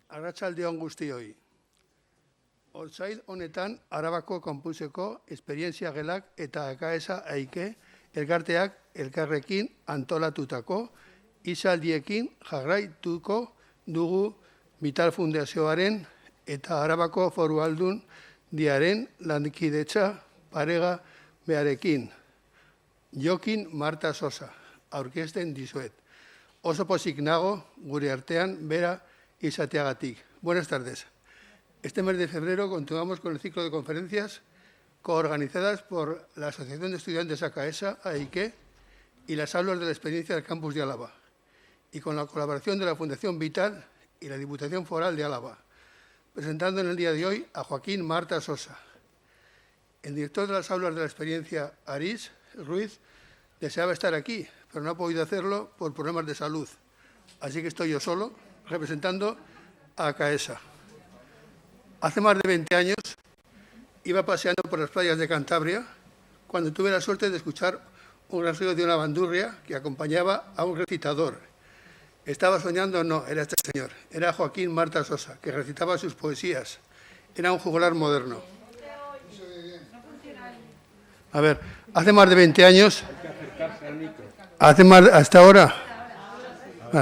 Arratsaldeon guztioi. Otsail honetan Arabako Konpuseko esperientzia gelak eta AKS Aike elkarteak elkarrekin antolatutako izaldiekin jarraituko dugu Vital Fundazioaren eta Arabako Foru Aldundiaren lankidetza parega bearekin. Jokin Marta Sosa, aurkezten dizuet. Oso pozik nago gure artean bera izateagatik. Buenas tardes. Este mes de febrero continuamos con el ciclo de conferencias coorganizadas por la Asociación de Estudiantes AKS, AIKE, y las aulas de la experiencia del campus de Álava, y con la colaboración de la Fundación Vital y la Diputación Foral de Álava, presentando en el día de hoy a Joaquín Marta Sosa. El director de las aulas de la experiencia, Aris Ruiz, deseaba estar aquí, pero no ha podido hacerlo por problemas de salud. Así que estoy yo solo, representando a AKS. Hace más de 20 años iba paseando por las playas de Cantabria cuando tuve la suerte de escuchar un rasgueo de una bandurria que acompañaba a un recitador. Estaba soñando, no, era este señor. Era Joaquín Marta Sosa, que recitaba sus poesías. Era un juglar moderno. A ver, hace más de 20 años... ¿Hasta ahora?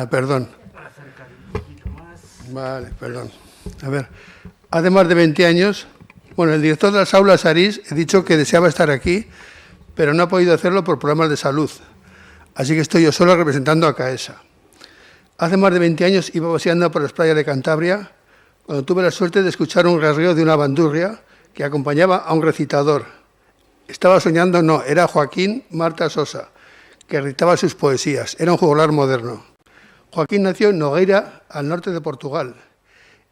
Perdón. Vale, perdón. A ver, hace más de 20 años, bueno, el director de las aulas, Aris, he dicho que deseaba estar aquí, pero no ha podido hacerlo por problemas de salud. Así que estoy yo solo representando a AKS. Hace más de 20 años iba paseando por las playas de Cantabria cuando tuve la suerte de escuchar un rasgueo de una bandurria que acompañaba a un recitador. Estaba soñando, no, era Joaquín Marta Sosa, que recitaba sus poesías. Era un juglar moderno. Joaquín nació en Nogueira, al norte de Portugal,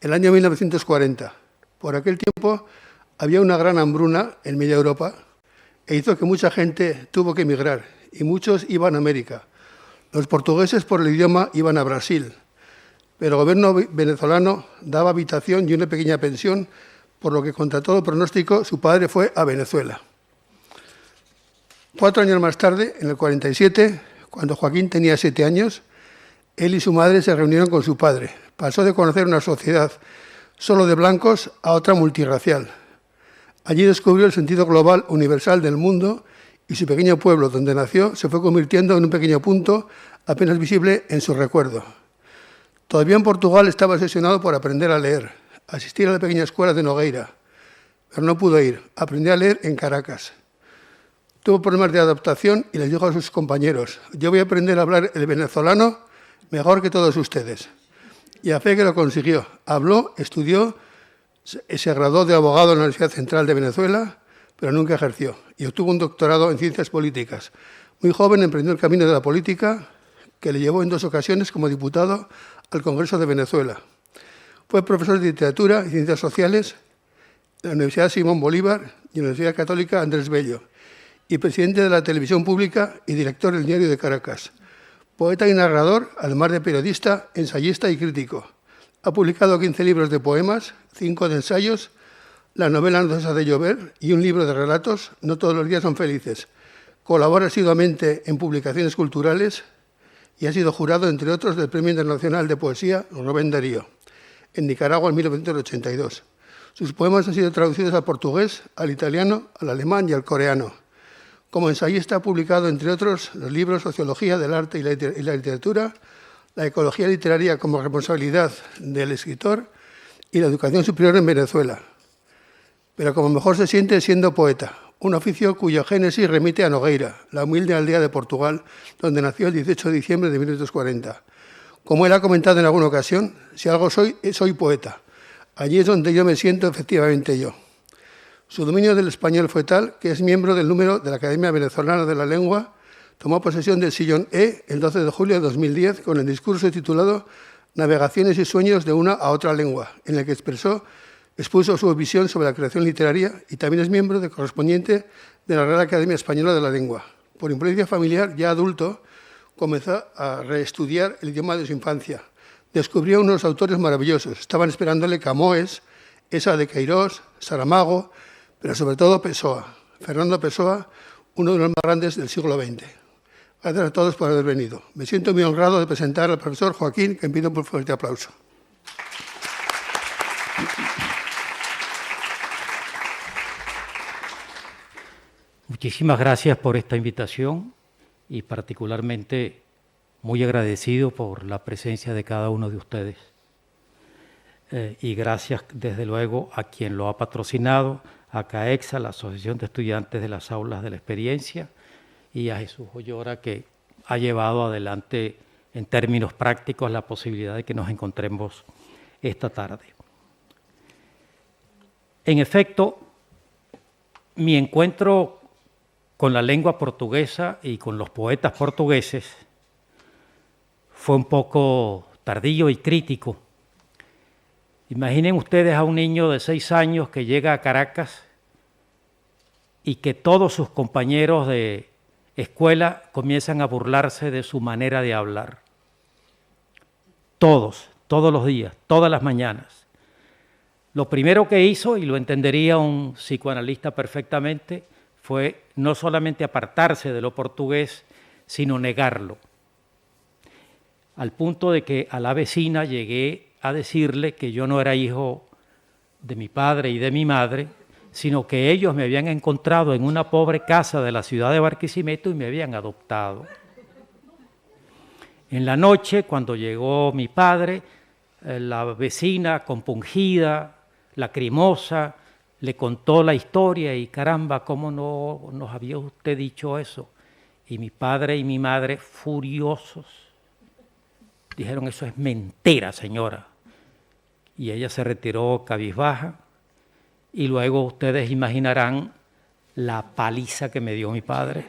el año 1940. Por aquel tiempo había una gran hambruna en media Europa e hizo que mucha gente tuvo que emigrar y muchos iban a América. Los portugueses por el idioma iban a Brasil, pero el gobierno venezolano daba habitación y una pequeña pensión, por lo que contra todo pronóstico su padre fue a Venezuela. 4 años más tarde, en el 47, cuando Joaquín tenía 7 años, él y su madre se reunieron con su padre. Pasó de conocer una sociedad solo de blancos a otra multirracial. Allí descubrió el sentido global universal del mundo y su pequeño pueblo donde nació se fue convirtiendo en un pequeño punto apenas visible en su recuerdo. Todavía en Portugal estaba obsesionado por aprender a leer, asistir a la pequeña escuela de Nogueira, pero no pudo ir. Aprendió a leer en Caracas. Tuvo problemas de adaptación y les dijo a sus compañeros: yo voy a aprender a hablar el venezolano mejor que todos ustedes. Y a fe que lo consiguió. Habló, estudió, se graduó de abogado en la Universidad Central de Venezuela, pero nunca ejerció. Y obtuvo un doctorado en ciencias políticas. Muy joven emprendió el camino de la política, que le llevó en 2 ocasiones como diputado al Congreso de Venezuela. Fue profesor de literatura y ciencias sociales en la Universidad Simón Bolívar y en la Universidad Católica Andrés Bello, y presidente de la televisión pública y director del Diario de Caracas. Poeta y narrador, además de periodista, ensayista y crítico. Ha publicado 15 libros de poemas, 5 de ensayos, la novela No cesa de llover y un libro de relatos, No todos los días son felices. Colabora asiduamente en publicaciones culturales y ha sido jurado, entre otros, del Premio Internacional de Poesía Rubén Darío, en Nicaragua en 1982. Sus poemas han sido traducidos al portugués, al italiano, al alemán y al coreano. Como ensayista ha publicado, entre otros, los libros Sociología del arte y la literatura, La ecología literaria como responsabilidad del escritor y la educación superior en Venezuela. Pero como mejor se siente siendo poeta, un oficio cuya génesis remite a Nogueira, la humilde aldea de Portugal, donde nació el 18 de diciembre de 1940. Como él ha comentado en alguna ocasión, si algo soy poeta. Allí es donde yo me siento efectivamente yo. Su dominio del español fue tal que es miembro del número de la Academia Venezolana de la Lengua. Tomó posesión del sillón E el 12 de julio de 2010 con el discurso titulado Navegaciones y sueños de una a otra lengua, en el que expuso su visión sobre la creación literaria, y también es miembro correspondiente de la Real Academia Española de la Lengua. Por influencia familiar, ya adulto, comenzó a reestudiar el idioma de su infancia. Descubrió unos autores maravillosos. Estaban esperándole Camões, Esa de Queirós, Saramago, pero sobre todo Pessoa, Fernando Pessoa, uno de los más grandes del siglo XX. Gracias a todos por haber venido. Me siento muy honrado de presentar al profesor Joaquín, que pido por fuerte aplauso. Muchísimas gracias por esta invitación y particularmente muy agradecido por la presencia de cada uno de ustedes. Y gracias desde luego a quien lo ha patrocinado, a CAEXA, la Asociación de Estudiantes de las Aulas de la Experiencia, y a Jesús Ollora, que ha llevado adelante en términos prácticos la posibilidad de que nos encontremos esta tarde. En efecto, mi encuentro con la lengua portuguesa y con los poetas portugueses fue un poco tardío y crítico. Imaginen ustedes a un niño de 6 años que llega a Caracas y que todos sus compañeros de escuela comienzan a burlarse de su manera de hablar. Todos los días, todas las mañanas. Lo primero que hizo, y lo entendería un psicoanalista perfectamente, fue no solamente apartarse de lo portugués, sino negarlo. Al punto de que a la vecina llegué a decirle que yo no era hijo de mi padre y de mi madre, sino que ellos me habían encontrado en una pobre casa de la ciudad de Barquisimeto y me habían adoptado. En la noche, cuando llegó mi padre, la vecina compungida, lacrimosa, le contó la historia y caramba, ¿cómo no nos había usted dicho eso? Y mi padre y mi madre furiosos dijeron, eso es mentira, señora. Y ella se retiró cabizbaja y luego ustedes imaginarán la paliza que me dio mi padre.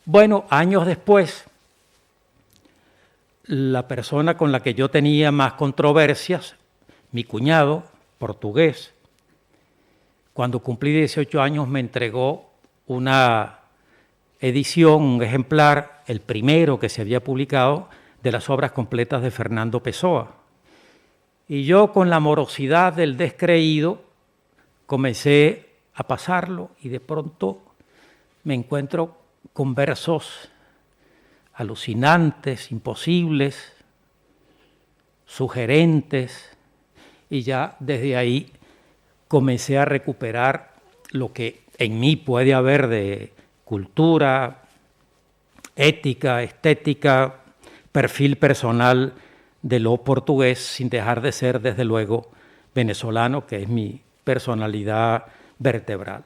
Bueno, años después, la persona con la que yo tenía más controversias, mi cuñado, portugués, cuando cumplí 18 años me entregó una edición, un ejemplar, el primero que se había publicado, de las obras completas de Fernando Pessoa. Y yo, con la morosidad del descreído, comencé a pasarlo y de pronto me encuentro con versos alucinantes, imposibles, sugerentes, y ya desde ahí comencé a recuperar lo que en mí puede haber de cultura, ética, estética, perfil personal de lo portugués, sin dejar de ser, desde luego, venezolano, que es mi personalidad vertebral.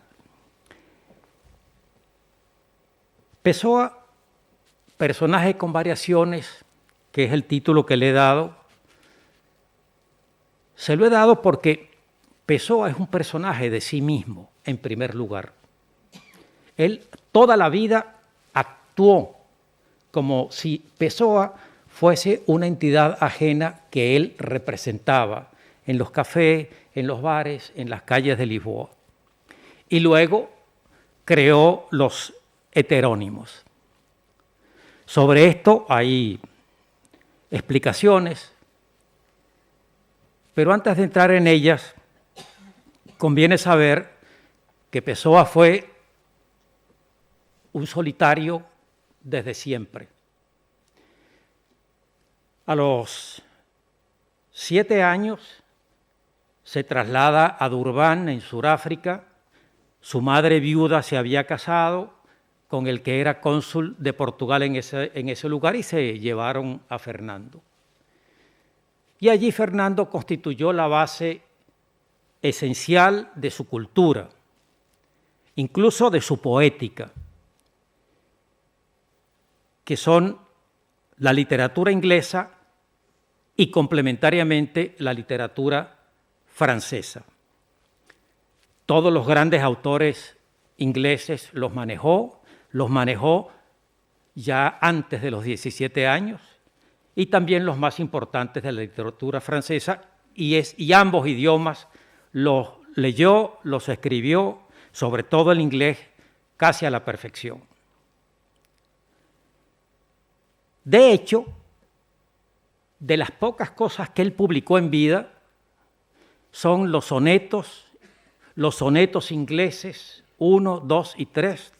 Pessoa, personaje con variaciones, que es el título que le he dado, se lo he dado porque Pessoa es un personaje de sí mismo, en primer lugar. Él toda la vida actuó como si Pessoa fuese una entidad ajena que él representaba en los cafés, en los bares, en las calles de Lisboa. Y luego creó los heterónimos. Sobre esto hay explicaciones, pero antes de entrar en ellas, conviene saber que Pessoa fue un solitario desde siempre. A los 7 años se traslada a Durban, en Sudáfrica. Su madre viuda se había casado con el que era cónsul de Portugal en ese lugar y se llevaron a Fernando. Y allí Fernando constituyó la base esencial de su cultura, incluso de su poética, que son la literatura inglesa y complementariamente la literatura francesa. Todos los grandes autores ingleses los manejó ya antes de los 17 años, y también los más importantes de la literatura francesa, y ambos idiomas los leyó, los escribió, sobre todo el inglés, casi a la perfección. De hecho, de las pocas cosas que él publicó en vida son los sonetos ingleses 1, 2 y 3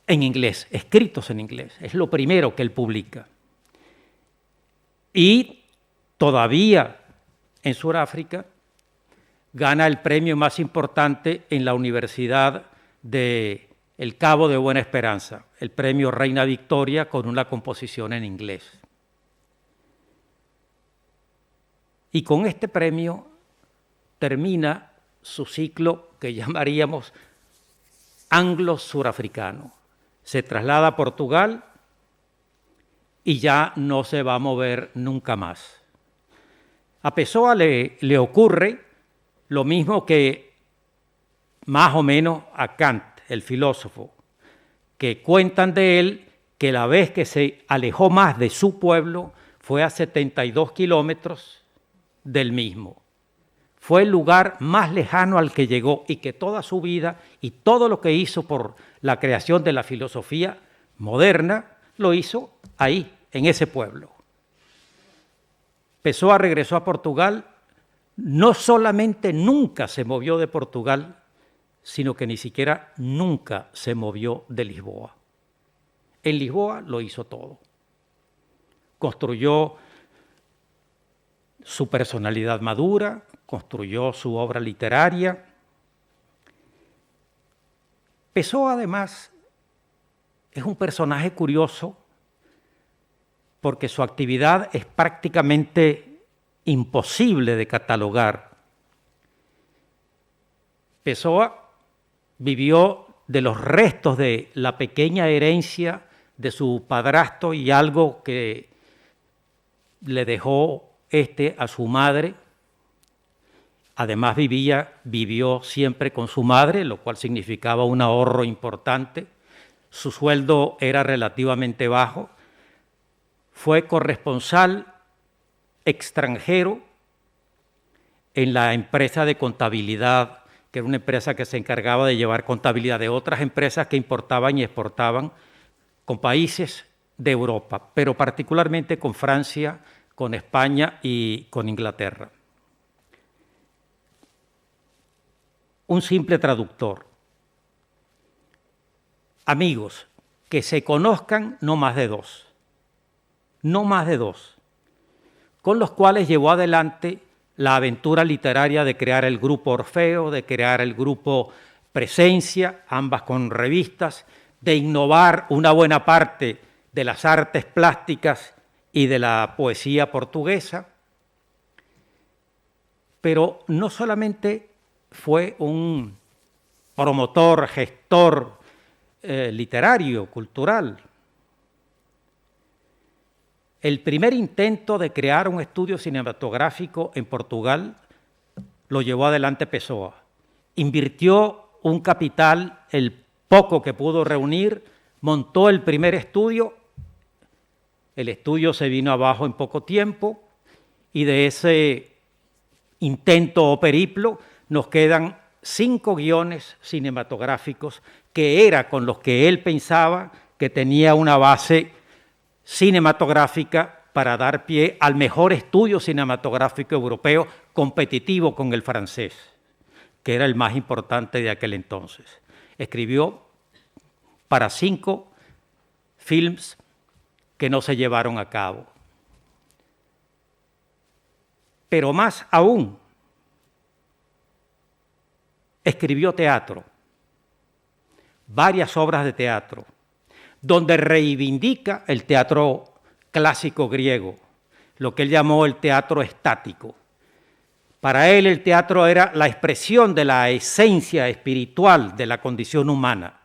en inglés, escritos en inglés. Es lo primero que él publica. Y todavía en Sudáfrica, gana el premio más importante en la Universidad de El Cabo de Buena Esperanza, el premio Reina Victoria, con una composición en inglés. Y con este premio termina su ciclo que llamaríamos anglo-surafricano. Se traslada a Portugal y ya no se va a mover nunca más. A Pessoa le ocurre lo mismo que más o menos a Kant, el filósofo, que cuentan de él que la vez que se alejó más de su pueblo fue a 72 kilómetros del mismo. Fue el lugar más lejano al que llegó y que toda su vida y todo lo que hizo por la creación de la filosofía moderna lo hizo ahí, en ese pueblo. Pessoa regresó a Portugal, no solamente nunca se movió de Portugal, sino que ni siquiera nunca se movió de Lisboa. En Lisboa lo hizo todo. Construyó su personalidad madura, construyó su obra literaria. Pessoa, además, es un personaje curioso porque su actividad es prácticamente imposible de catalogar. Pessoa vivió de los restos de la pequeña herencia de su padrastro y algo que le dejó a su madre. Además vivió siempre con su madre, lo cual significaba un ahorro importante. Su sueldo era relativamente bajo. Fue corresponsal extranjero en la empresa de contabilidad, que era una empresa que se encargaba de llevar contabilidad de otras empresas que importaban y exportaban con países de Europa, pero particularmente con Francia, con España y con Inglaterra. Un simple traductor. Amigos, que se conozcan no más de dos, con los cuales llevó adelante la aventura literaria de crear el grupo Orfeo, de crear el grupo Presencia, ambas con revistas, de innovar una buena parte de las artes plásticas y de la poesía portuguesa. Pero no solamente fue un promotor, gestor literario, cultural. El primer intento de crear un estudio cinematográfico en Portugal lo llevó adelante Pessoa. Invirtió un capital, el poco que pudo reunir, montó el primer estudio. El estudio se vino abajo en poco tiempo y de ese intento o periplo nos quedan 5 guiones cinematográficos que era con los que él pensaba que tenía una base cinematográfica para dar pie al mejor estudio cinematográfico europeo competitivo con el francés, que era el más importante de aquel entonces. Escribió para 5 films que no se llevaron a cabo. Pero más aún, escribió teatro, varias obras de teatro, donde reivindica el teatro clásico griego, lo que él llamó el teatro estático. Para él el teatro era la expresión de la esencia espiritual de la condición humana.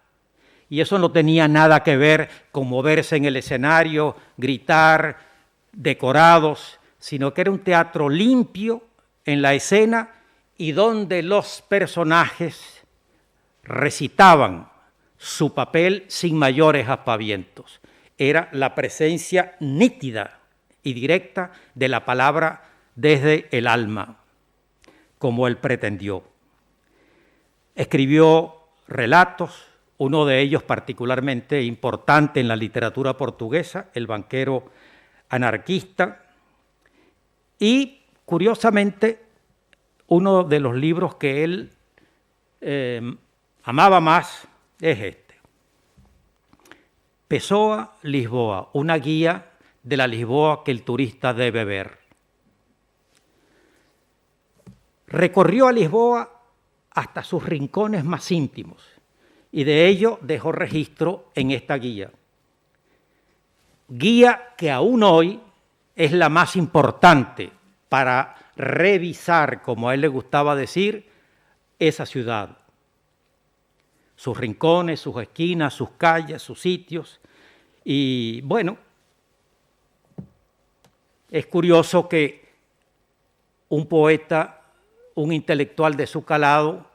Y eso no tenía nada que ver con moverse en el escenario, gritar, decorados, sino que era un teatro limpio en la escena y donde los personajes recitaban su papel sin mayores aspavientos. Era la presencia nítida y directa de la palabra desde el alma, como él pretendió. Escribió relatos, uno de ellos particularmente importante en la literatura portuguesa, El banquero anarquista, y curiosamente uno de los libros que él amaba más es este. Pessoa, Lisboa, una guía de la Lisboa que el turista debe ver. Recorrió a Lisboa hasta sus rincones más íntimos y de ello dejó registro en esta guía. Guía que aún hoy es la más importante para revisar, como a él le gustaba decir, esa ciudad. Sus rincones, sus esquinas, sus calles, sus sitios. Y bueno, es curioso que un poeta, un intelectual de su calado,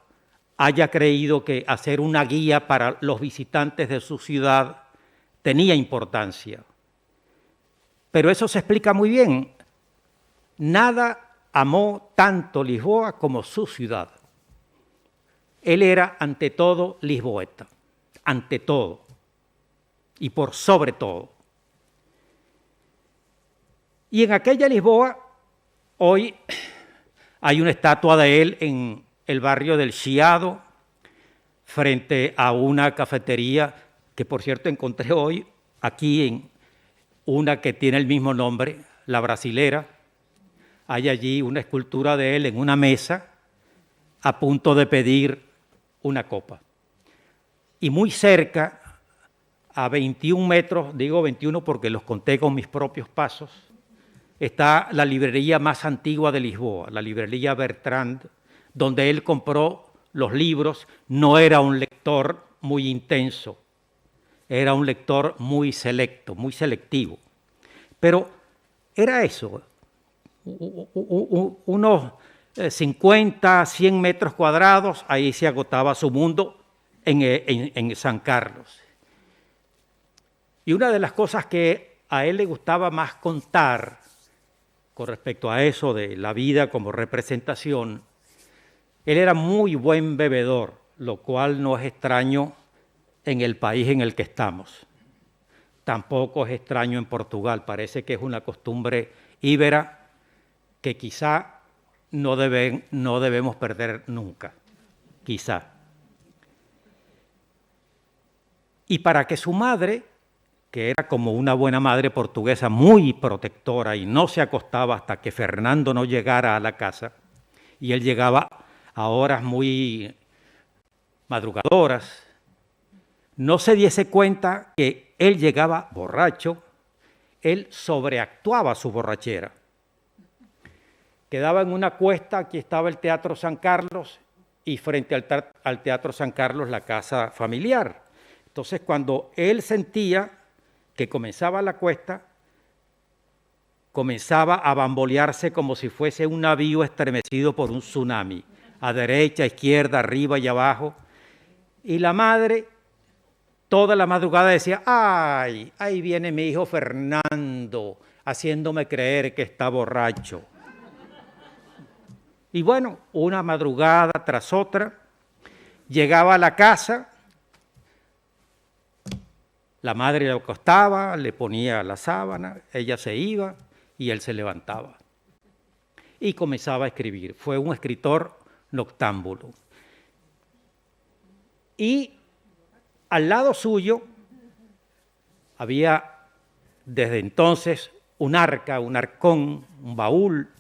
haya creído que hacer una guía para los visitantes de su ciudad tenía importancia. Pero eso se explica muy bien. Nada amó tanto Lisboa como su ciudad. Él era ante todo lisboeta, ante todo y por sobre todo. Y en aquella Lisboa, hoy hay una estatua de él en el barrio del Chiado, frente a una cafetería que, por cierto, encontré hoy aquí en una que tiene el mismo nombre, La Brasilera. Hay allí una escultura de él en una mesa a punto de pedir una copa. Y muy cerca, a 21 metros, digo 21 porque los conté con mis propios pasos, está la librería más antigua de Lisboa, la librería Bertrand, donde él compró los libros. No era un lector muy intenso, era un lector muy selecto, muy selectivo. Pero era eso, unos 50, 100 metros cuadrados, ahí se agotaba su mundo en San Carlos. Y una de las cosas que a él le gustaba más contar con respecto a eso de la vida como representación, él era muy buen bebedor, lo cual no es extraño en el país en el que estamos. Tampoco es extraño en Portugal, parece que es una costumbre íbera que quizá no debemos perder nunca, quizá. Y para que su madre, que era como una buena madre portuguesa muy protectora y no se acostaba hasta que Fernando no llegara a la casa, y él llegaba a horas muy madrugadoras, no se diese cuenta que él llegaba borracho, él sobreactuaba su borrachera. Quedaba en una cuesta, aquí estaba el Teatro San Carlos, y frente al Teatro San Carlos la casa familiar. Entonces, cuando él sentía que comenzaba la cuesta, comenzaba a bambolearse como si fuese un navío estremecido por un tsunami, a derecha, a izquierda, arriba y abajo. Y la madre, toda la madrugada decía: ¡ay, ahí viene mi hijo Fernando, haciéndome creer que está borracho! Y bueno, una madrugada tras otra, llegaba a la casa, la madre lo acostaba, le ponía la sábana, ella se iba y él se levantaba. Y comenzaba a escribir. Fue un escritor noctámbulo. Y al lado suyo había desde entonces un arca, un arcón, un baúl,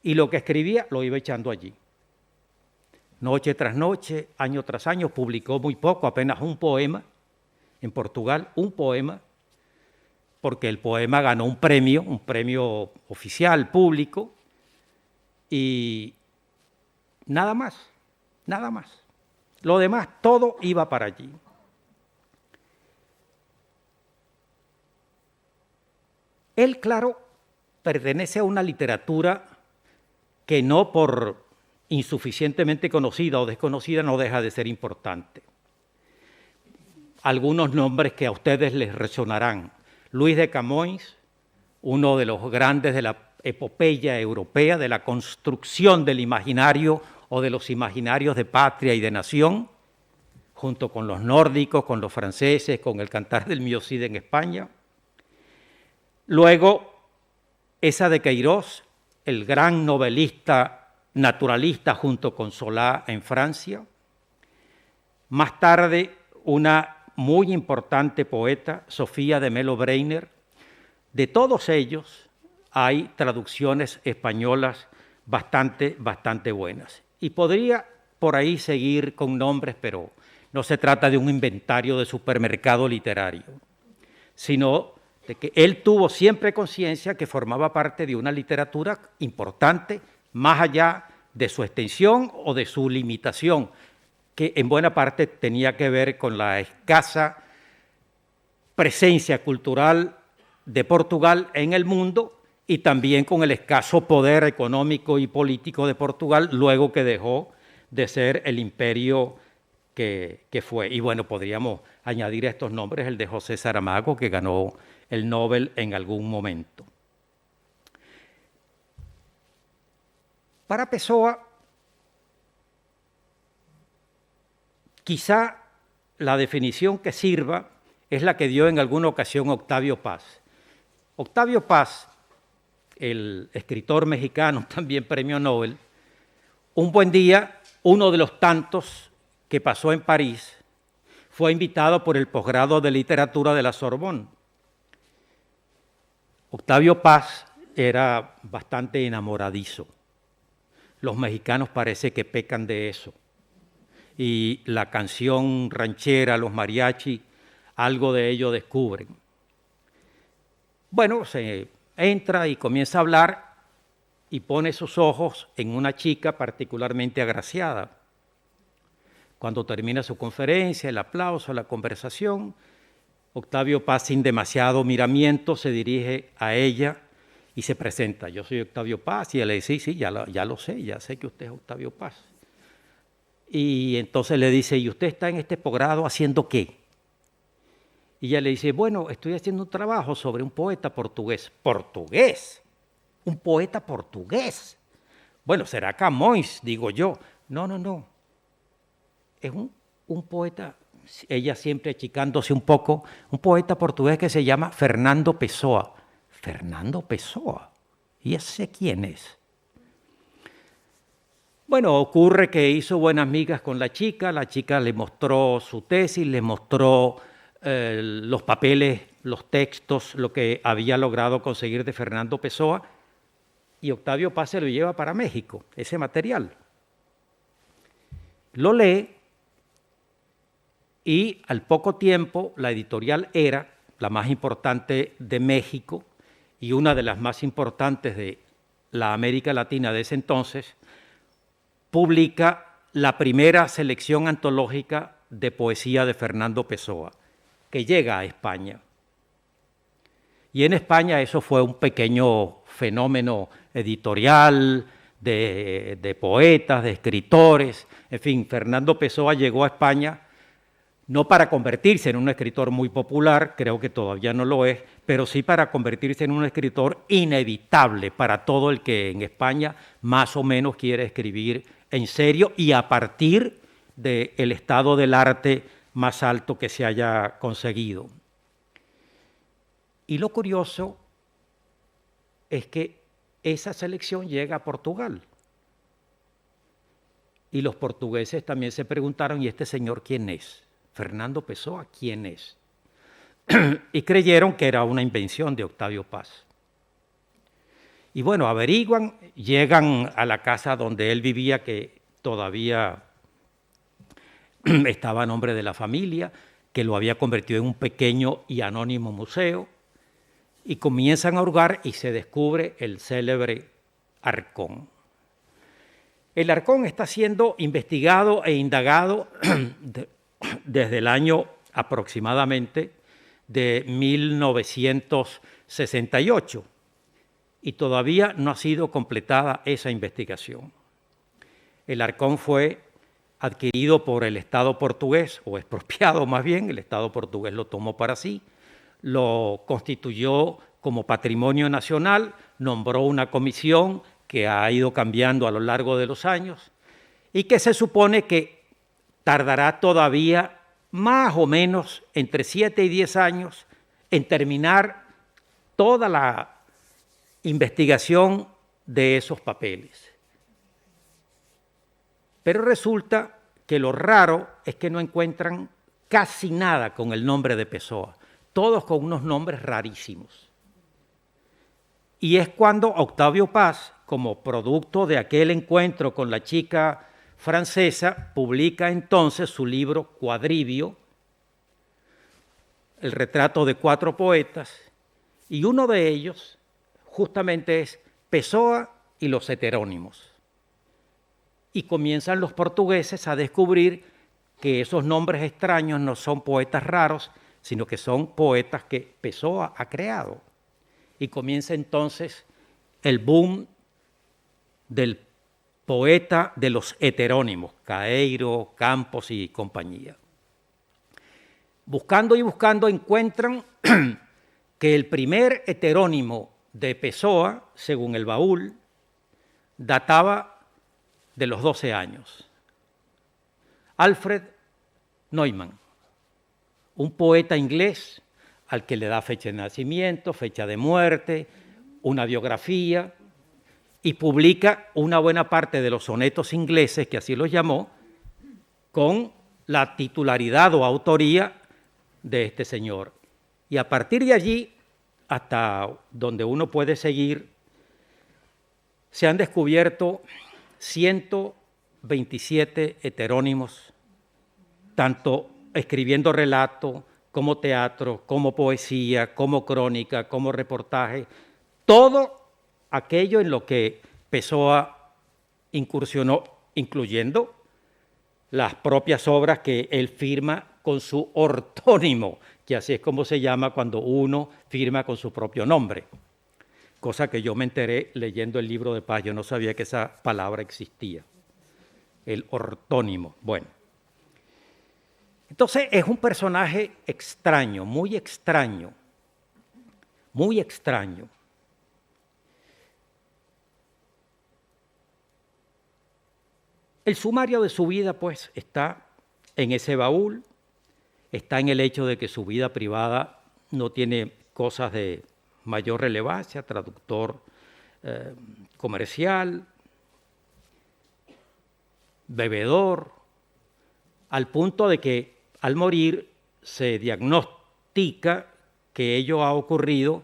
y lo que escribía lo iba echando allí. Noche tras noche, año tras año, publicó muy poco, apenas un poema, en Portugal, un poema, porque el poema ganó un premio oficial, público, y nada más, nada más. Lo demás, todo iba para allí. Él, claro, pertenece a una literatura que no por insuficientemente conocida o desconocida no deja de ser importante. Algunos nombres que a ustedes les resonarán. Luis de Camões, uno de los grandes de la epopeya europea, de la construcción del imaginario o de los imaginarios de patria y de nación, junto con los nórdicos, con los franceses, con el Cantar del Mío Cid en España. Luego, Esa de Queiroz, el gran novelista naturalista junto con Solá en Francia. Más tarde, una muy importante poeta, Sofía de Melo Breiner. De todos ellos hay traducciones españolas bastante buenas. Y podría por ahí seguir con nombres, pero no se trata de un inventario de supermercado literario, sino de que él tuvo siempre conciencia que formaba parte de una literatura importante, más allá de su extensión o de su limitación, que en buena parte tenía que ver con la escasa presencia cultural de Portugal en el mundo y también con el escaso poder económico y político de Portugal luego que dejó de ser el imperio que fue. Y bueno, podríamos añadir a estos nombres el de José Saramago, que ganó el Nobel en algún momento. Para Pessoa, quizá la definición que sirva es la que dio en alguna ocasión Octavio Paz. Octavio Paz, el escritor mexicano, también premio Nobel, un buen día, uno de los tantos que pasó en París, fue invitado por el posgrado de literatura de la Sorbonne. Octavio Paz era bastante enamoradizo. Los mexicanos parece que pecan de eso. Y la canción ranchera, los mariachi, algo de ello descubren. Bueno, se entra y comienza a hablar y pone sus ojos en una chica particularmente agraciada. Cuando termina su conferencia, el aplauso, la conversación, Octavio Paz, sin demasiado miramiento, se dirige a ella y se presenta. Yo soy Octavio Paz. Y ella le dice, sí, ya lo sé, ya sé que usted es Octavio Paz. Y entonces le dice, ¿y usted está en este posgrado haciendo qué? Y ella le dice, bueno, estoy haciendo un trabajo sobre un poeta portugués. ¿Portugués? ¿Un poeta portugués? Bueno, será Camões, digo yo. No. Es un poeta, ella siempre achicándose un poco, un poeta portugués que se llama Fernando Pessoa. Fernando Pessoa. ¿Y ese quién es? Bueno, ocurre que hizo buenas migas con la chica le mostró su tesis, le mostró los papeles, los textos, lo que había logrado conseguir de Fernando Pessoa, y Octavio Paz se lo lleva para México, ese material. Lo lee y al poco tiempo la editorial Era, la más importante de México y una de las más importantes de la América Latina de ese entonces, publica la primera selección antológica de poesía de Fernando Pessoa, que llega a España. Y en España eso fue un pequeño fenómeno editorial de poetas, de escritores. En fin, Fernando Pessoa llegó a España no para convertirse en un escritor muy popular, creo que todavía no lo es, pero sí para convertirse en un escritor inevitable para todo el que en España más o menos quiere escribir en serio y a partir del estado del arte más alto que se haya conseguido. Y lo curioso es que esa selección llega a Portugal. Y los portugueses también se preguntaron, ¿y este señor quién es? Fernando Pessoa, ¿quién es? Y creyeron que era una invención de Octavio Paz. Y bueno, averiguan, llegan a la casa donde él vivía, que todavía estaba a nombre de la familia, que lo había convertido en un pequeño y anónimo museo, y comienzan a hurgar y se descubre el célebre arcón. El arcón está siendo investigado e indagado desde el año aproximadamente de 1968 y todavía no ha sido completada esa investigación. El arcón fue adquirido por el Estado portugués, o expropiado más bien, el Estado portugués lo tomó para sí, lo constituyó como patrimonio nacional, nombró una comisión que ha ido cambiando a lo largo de los años y que se supone que tardará todavía más o menos entre 7 y 10 años en terminar toda la investigación de esos papeles. Pero resulta que lo raro es que no encuentran casi nada con el nombre de Pessoa, todos con unos nombres rarísimos. Y es cuando Octavio Paz, como producto de aquel encuentro con la chica francesa, publica entonces su libro Quadrivio, el retrato de 4 poetas, y uno de ellos justamente es Pessoa y los heterónimos. Y comienzan los portugueses a descubrir que esos nombres extraños no son poetas raros, sino que son poetas que Pessoa ha creado. Y comienza entonces el boom del poeta de los heterónimos, Caeiro, Campos y compañía. Buscando y buscando encuentran que el primer heterónimo de Pessoa, según el baúl, databa de los 12 años. Alfred Neumann, un poeta inglés al que le da fecha de nacimiento, fecha de muerte, una biografía, y publica una buena parte de los sonetos ingleses, que así los llamó, con la titularidad o autoría de este señor. Y a partir de allí, hasta donde uno puede seguir, se han descubierto 127 heterónimos, tanto escribiendo relato, como teatro, como poesía, como crónica, como reportaje, todo aquello en lo que Pessoa incursionó, incluyendo las propias obras que él firma con su ortónimo, que así es como se llama cuando uno firma con su propio nombre. Cosa que yo me enteré leyendo el libro de Paz, yo no sabía que esa palabra existía, el ortónimo. Bueno, entonces es un personaje extraño, muy extraño, muy extraño. El sumario de su vida, pues, está en ese baúl, está en el hecho de que su vida privada no tiene cosas de mayor relevancia, traductor comercial, bebedor, al punto de que al morir se diagnostica que ello ha ocurrido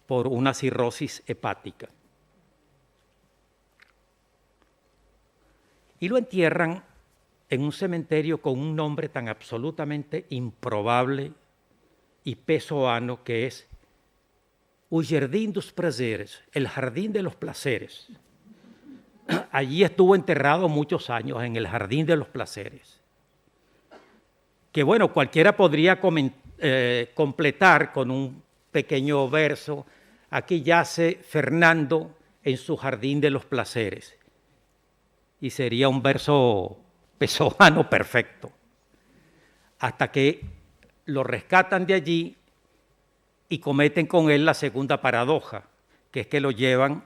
por una cirrosis hepática. Y lo entierran en un cementerio con un nombre tan absolutamente improbable y pessoano que es O Jardim dos Prazeres, el Jardín de los Placeres. Allí estuvo enterrado muchos años, en el Jardín de los Placeres. Que bueno, cualquiera podría completar con un pequeño verso: aquí yace Fernando en su Jardín de los Placeres. Y sería un verso pessoano perfecto. Hasta que lo rescatan de allí y cometen con él la segunda paradoja, que es que lo llevan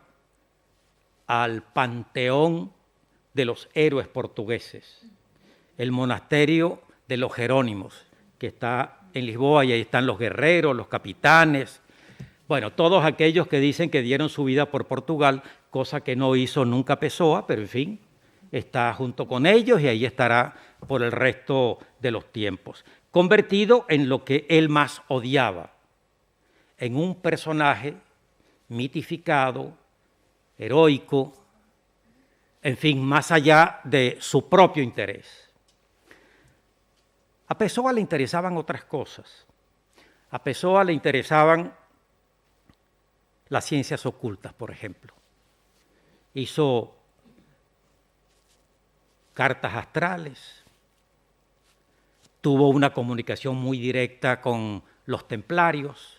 al panteón de los héroes portugueses, el monasterio de los Jerónimos, que está en Lisboa, y ahí están los guerreros, los capitanes, bueno, todos aquellos que dicen que dieron su vida por Portugal, cosa que no hizo nunca Pessoa, pero en fin, está junto con ellos y ahí estará por el resto de los tiempos, convertido en lo que él más odiaba, en un personaje mitificado, heroico, en fin, más allá de su propio interés. A Pessoa le interesaban otras cosas. A Pessoa le interesaban las ciencias ocultas, por ejemplo. Hizo cartas astrales, tuvo una comunicación muy directa con los templarios,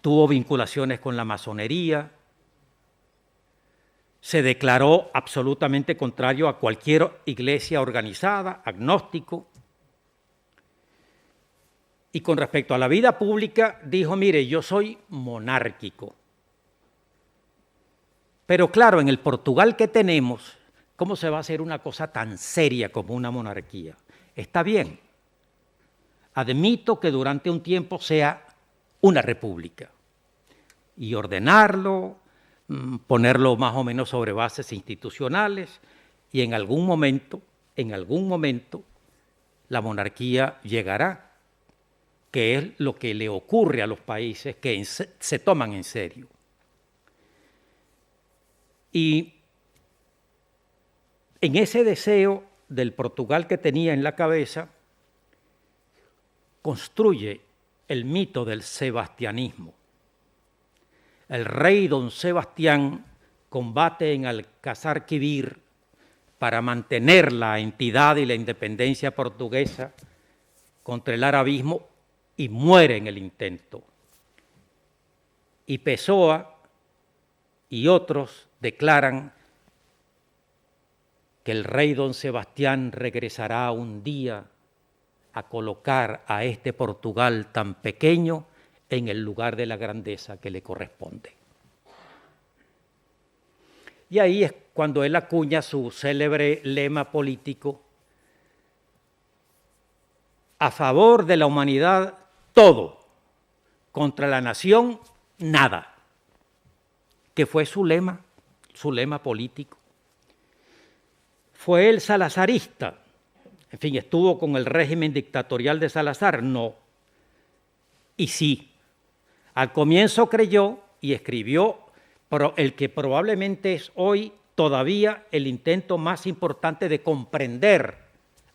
tuvo vinculaciones con la masonería, se declaró absolutamente contrario a cualquier iglesia organizada, agnóstico. Y con respecto a la vida pública, dijo: mire, yo soy monárquico. Pero claro, en el Portugal que tenemos, ¿cómo se va a hacer una cosa tan seria como una monarquía? Está bien. Admito que durante un tiempo sea una república y ordenarlo, ponerlo más o menos sobre bases institucionales, y en algún momento, la monarquía llegará, que es lo que le ocurre a los países que se toman en serio. Y en ese deseo del Portugal que tenía en la cabeza, construye el mito del sebastianismo. El rey don Sebastián combate en Alcázar-Quibir para mantener la entidad y la independencia portuguesa contra el arabismo y muere en el intento. Y Pessoa y otros declaran que el rey don Sebastián regresará un día a colocar a este Portugal tan pequeño en el lugar de la grandeza que le corresponde. Y ahí es cuando él acuña su célebre lema político: a favor de la humanidad, todo; contra la nación, nada. Que fue su lema político. ¿Fue él salazarista? En fin, ¿estuvo con el régimen dictatorial de Salazar? No. Y sí. Al comienzo creyó y escribió el que probablemente es hoy todavía el intento más importante de comprender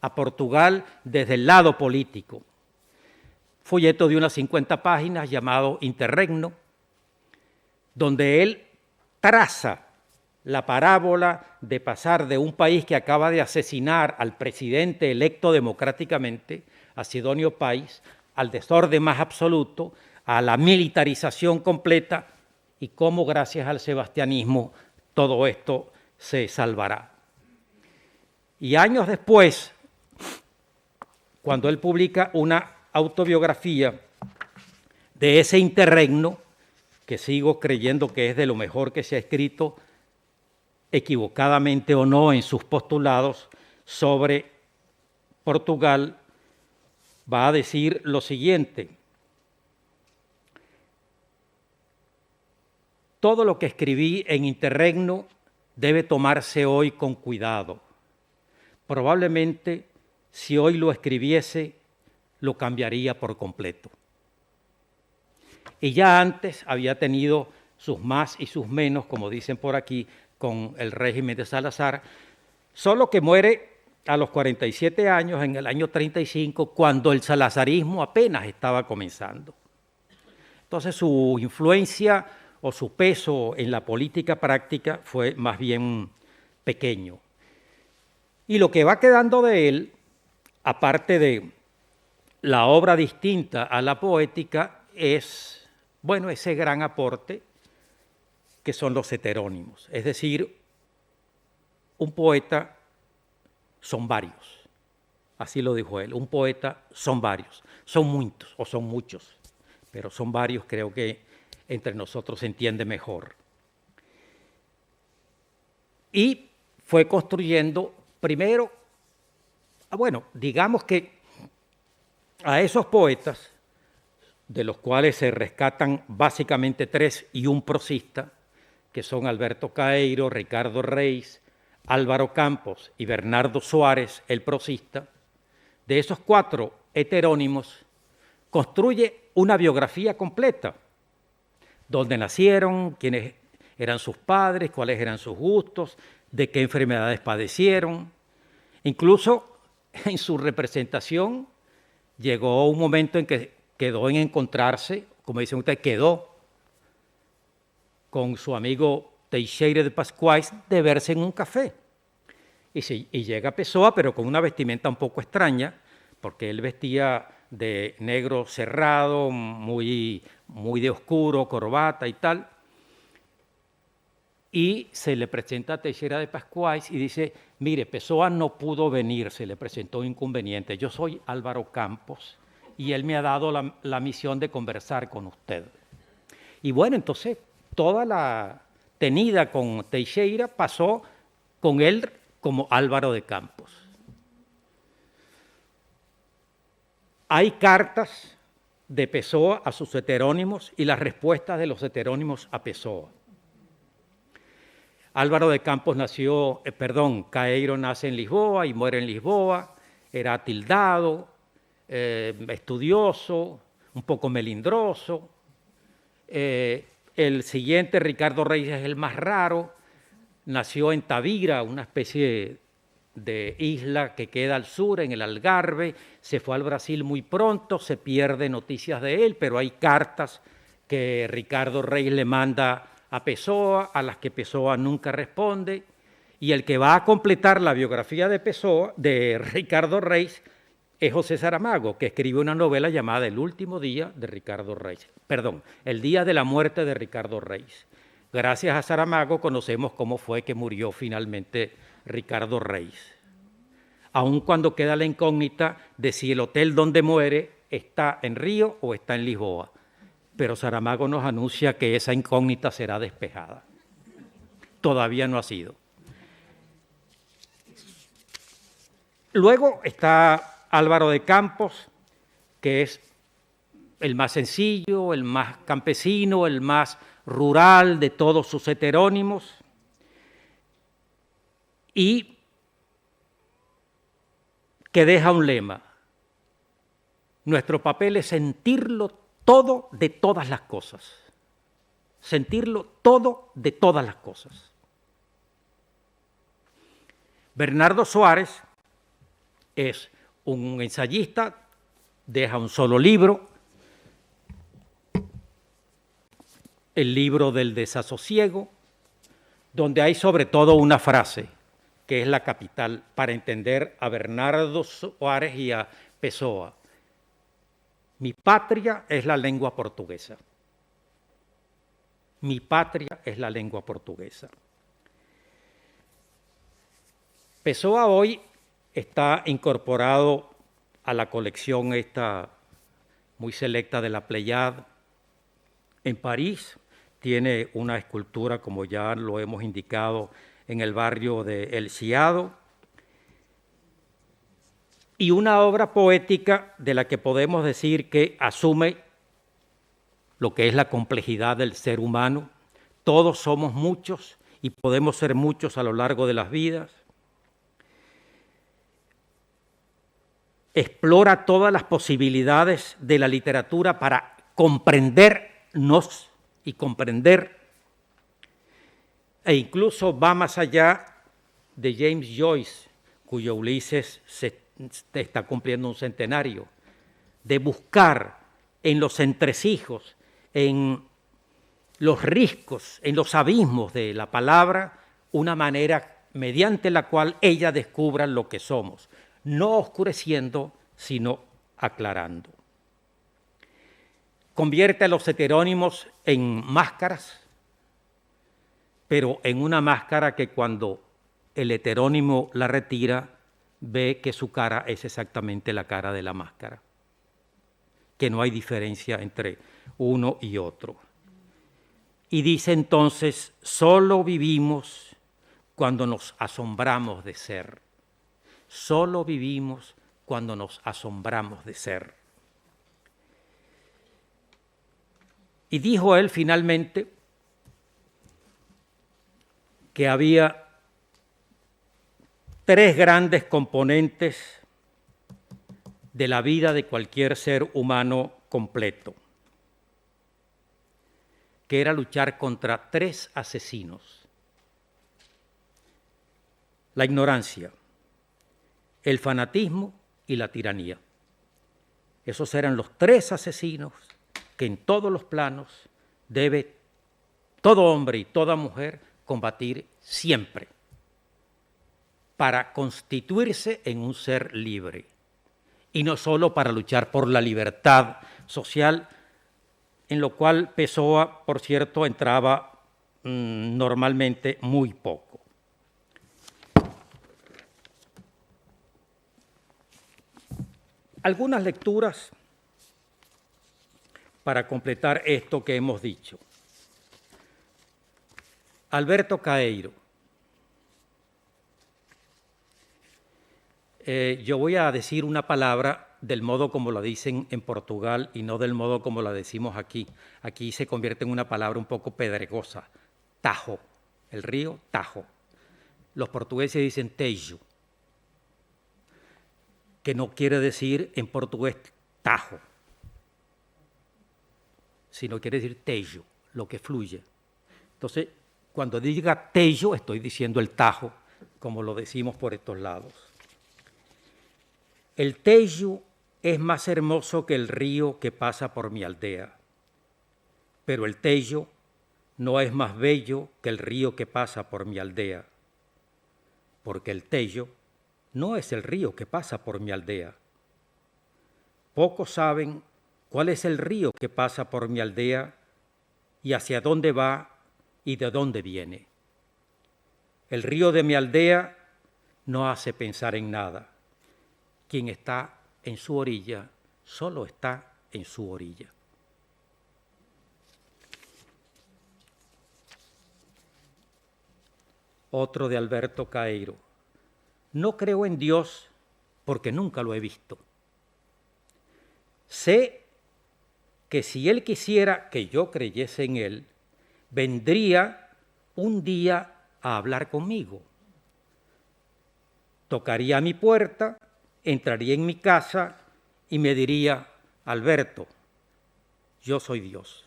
a Portugal desde el lado político. Folleto de unas 50 páginas llamado Interregno, donde él traza la parábola de pasar de un país que acaba de asesinar al presidente electo democráticamente, a Sidonio Pais, al desorden más absoluto, a la militarización completa, y cómo gracias al sebastianismo todo esto se salvará. Y años después, cuando él publica una autobiografía de ese interregno, que sigo creyendo que es de lo mejor que se ha escrito, equivocadamente o no, en sus postulados sobre Portugal, va a decir lo siguiente: todo lo que escribí en Interregno debe tomarse hoy con cuidado. Probablemente, si hoy lo escribiese, lo cambiaría por completo. Y ya antes había tenido sus más y sus menos, como dicen por aquí, con el régimen de Salazar, solo que muere a los 47 años, en el año 35, cuando el salazarismo apenas estaba comenzando. Entonces su influencia o su peso en la política práctica fue más bien pequeño. Y lo que va quedando de él, aparte de la obra distinta a la poética, es, bueno, ese gran aporte que son los heterónimos. Es decir, un poeta son varios. Así lo dijo él, un poeta son varios. Son muchos o son muchos, pero son varios, creo que entre nosotros se entiende mejor. Y fue construyendo primero, bueno, digamos que a esos poetas, de los cuales se rescatan básicamente 3 y un prosista, que son Alberto Caeiro, Ricardo Reis, Álvaro Campos y Bernardo Soares, el prosista, de esos 4 heterónimos, construye una biografía completa: dónde nacieron, quiénes eran sus padres, cuáles eran sus gustos, de qué enfermedades padecieron. Incluso en su representación llegó un momento en que quedó en encontrarse, como dicen ustedes, quedó con su amigo Teixeira de Pascuais de verse en un café. Y llega Pessoa, pero con una vestimenta un poco extraña, porque él vestía de negro cerrado, muy de oscuro, corbata y tal. Y se le presenta a Teixeira de Pascuais y dice: mire, Pessoa no pudo venir, se le presentó un inconveniente. Yo soy Álvaro Campos y él me ha dado la misión de conversar con usted. Y bueno, entonces toda la tenida con Teixeira pasó con él como Álvaro de Campos. Hay cartas de Pessoa a sus heterónimos y las respuestas de los heterónimos a Pessoa. Álvaro de Campos Caeiro nace en Lisboa y muere en Lisboa, era tildado, estudioso, un poco melindroso. El siguiente, Ricardo Reis, es el más raro, nació en Tavira, una especie de isla que queda al sur, en el Algarve. Se fue al Brasil muy pronto, se pierde noticias de él, pero hay cartas que Ricardo Reis le manda a Pessoa, a las que Pessoa nunca responde. Y el que va a completar la biografía de Pessoa, de Ricardo Reis, es José Saramago, que escribe una novela llamada El último día de Ricardo Reis. Perdón, El día de la muerte de Ricardo Reis. Gracias a Saramago conocemos cómo fue que murió finalmente Ricardo Reis. Aun cuando queda la incógnita de si el hotel donde muere está en Río o está en Lisboa. Pero Saramago nos anuncia que esa incógnita será despejada. Todavía no ha sido. Luego está Álvaro de Campos, que es el más sencillo, el más campesino, el más rural de todos sus heterónimos, y que deja un lema: nuestro papel es sentirlo todo de todas las cosas, sentirlo todo de todas las cosas. Bernardo Soares es un ensayista, deja un solo libro, el libro del desasosiego, donde hay sobre todo una frase que es la capital para entender a Bernardo Soares y a Pessoa: mi patria es la lengua portuguesa. Mi patria es la lengua portuguesa. Pessoa hoy está incorporado a la colección esta muy selecta de la Pléiade en París. Tiene una escultura, como ya lo hemos indicado, en el barrio de El Chiado, y una obra poética de la que podemos decir que asume lo que es la complejidad del ser humano. Todos somos muchos y podemos ser muchos a lo largo de las vidas. Explora todas las posibilidades de la literatura para comprendernos y comprender, e incluso va más allá de James Joyce, cuyo Ulises se está cumpliendo un centenario, de buscar en los entresijos, en los riscos, en los abismos de la palabra, una manera mediante la cual ella descubra lo que somos, no oscureciendo, sino aclarando. Convierte a los heterónimos en máscaras, pero en una máscara que cuando el heterónimo la retira, ve que su cara es exactamente la cara de la máscara, que no hay diferencia entre uno y otro. Y dice entonces: solo vivimos cuando nos asombramos de ser. Solo vivimos cuando nos asombramos de ser. Y dijo él finalmente que había tres grandes componentes de la vida de cualquier ser humano completo, que era luchar contra tres asesinos: la ignorancia, el fanatismo y la tiranía. Esos eran los tres asesinos que en todos los planos debe todo hombre y toda mujer combatir siempre para constituirse en un ser libre, y no solo para luchar por la libertad social, en lo cual Pessoa, por cierto, entraba normalmente muy poco. Algunas lecturas para completar esto que hemos dicho. Alberto Caeiro. Yo voy a decir una palabra del modo como la dicen en Portugal y no del modo como la decimos aquí. Aquí se convierte en una palabra un poco pedregosa. Tajo. El río Tajo. Los portugueses dicen Tejo, que no quiere decir en portugués Tajo, sino quiere decir Tejo, lo que fluye. Entonces, Cuando diga Tello, estoy diciendo el Tajo, como lo decimos por estos lados. El Tello es más hermoso que el río que pasa por mi aldea, pero el Tello no es más bello que el río que pasa por mi aldea, porque el Tello no es el río que pasa por mi aldea. Pocos saben cuál es el río que pasa por mi aldea y hacia dónde va y de dónde viene. El río de mi aldea no hace pensar en nada. Quien está en su orilla solo está en su orilla. Otro de Alberto Caeiro. No creo en Dios porque nunca lo he visto. Sé que si Él quisiera que yo creyese en Él, vendría un día a hablar conmigo. Tocaría a mi puerta, entraría en mi casa y me diría, Alberto, yo soy Dios.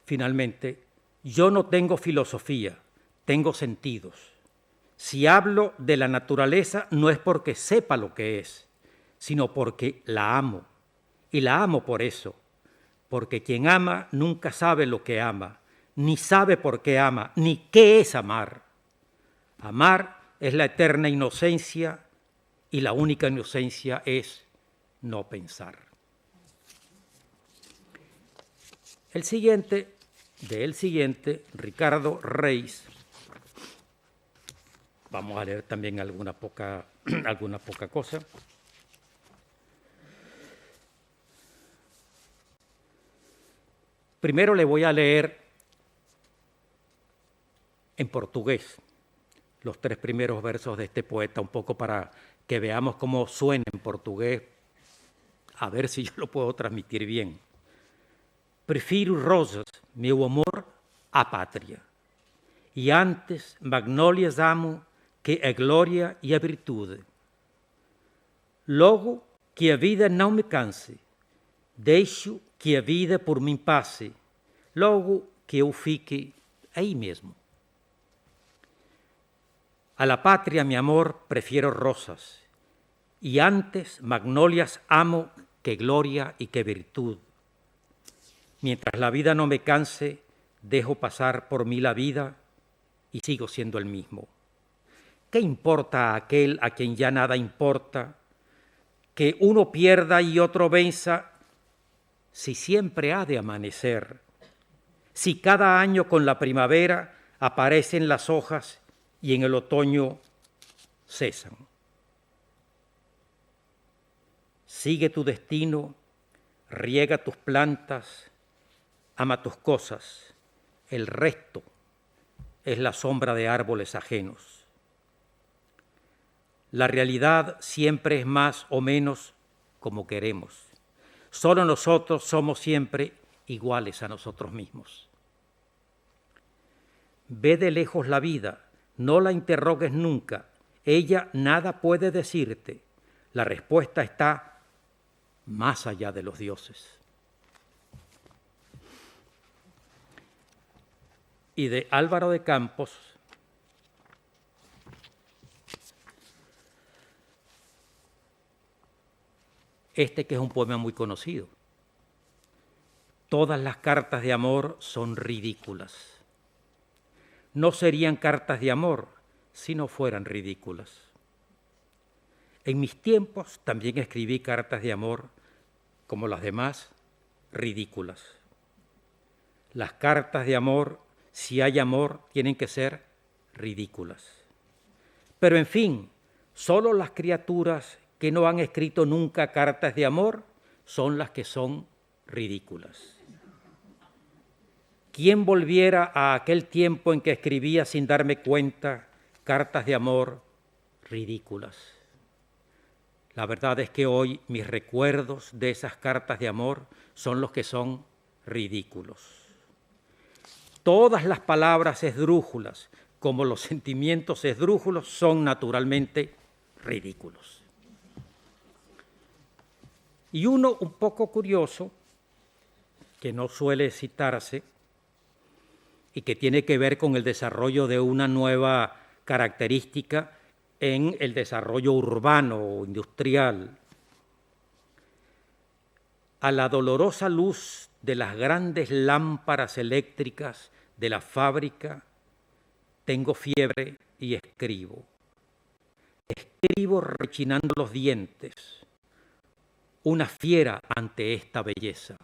Finalmente, yo no tengo filosofía, tengo sentidos. Si hablo de la naturaleza no es porque sepa lo que es, sino porque la amo. Y la amo por eso, porque quien ama nunca sabe lo que ama, ni sabe por qué ama, ni qué es amar. Amar es la eterna inocencia y la única inocencia es no pensar. El siguiente, Ricardo Reis. Vamos a leer también alguna poca cosa. Primero le voy a leer en portugués los 3 primeros versos de este poeta, un poco para que veamos cómo suena en portugués, a ver si yo lo puedo transmitir bien. Prefiro rosas, meu amor, à pátria, e antes magnólias amo que a glória e a virtude. Logo que a vida não me canse, deixo que a vida por mim passe, logo que eu fique aí mesmo. A la patria, mi amor, prefiero rosas, y antes magnolias amo que gloria y que virtud. Mientras la vida no me canse, dejo pasar por mí la vida y sigo siendo el mismo. ¿Qué importa a aquel a quien ya nada importa? Que uno pierda y otro venza, si siempre ha de amanecer, si cada año con la primavera aparecen las hojas y en el otoño cesan. Sigue tu destino, riega tus plantas, ama tus cosas, el resto es la sombra de árboles ajenos. La realidad siempre es más o menos como queremos. Solo nosotros somos siempre iguales a nosotros mismos. Ve de lejos la vida, no la interrogues nunca. Ella nada puede decirte. La respuesta está más allá de los dioses. Y de Álvaro de Campos, que es un poema muy conocido. Todas las cartas de amor son ridículas. No serían cartas de amor si no fueran ridículas. En mis tiempos también escribí cartas de amor, como las demás, ridículas. Las cartas de amor, si hay amor, tienen que ser ridículas. Pero en fin, solo las criaturas que no han escrito nunca cartas de amor son las que son ridículas. ¿Quién volviera a aquel tiempo en que escribía sin darme cuenta cartas de amor ridículas? La verdad es que hoy mis recuerdos de esas cartas de amor son los que son ridículos. Todas las palabras esdrújulas, como los sentimientos esdrújulos, son naturalmente ridículos. Y uno un poco curioso, que no suele citarse y que tiene que ver con el desarrollo de una nueva característica en el desarrollo urbano o industrial. A la dolorosa luz de las grandes lámparas eléctricas de la fábrica, tengo fiebre y escribo. Escribo rechinando los dientes, una fiera ante esta belleza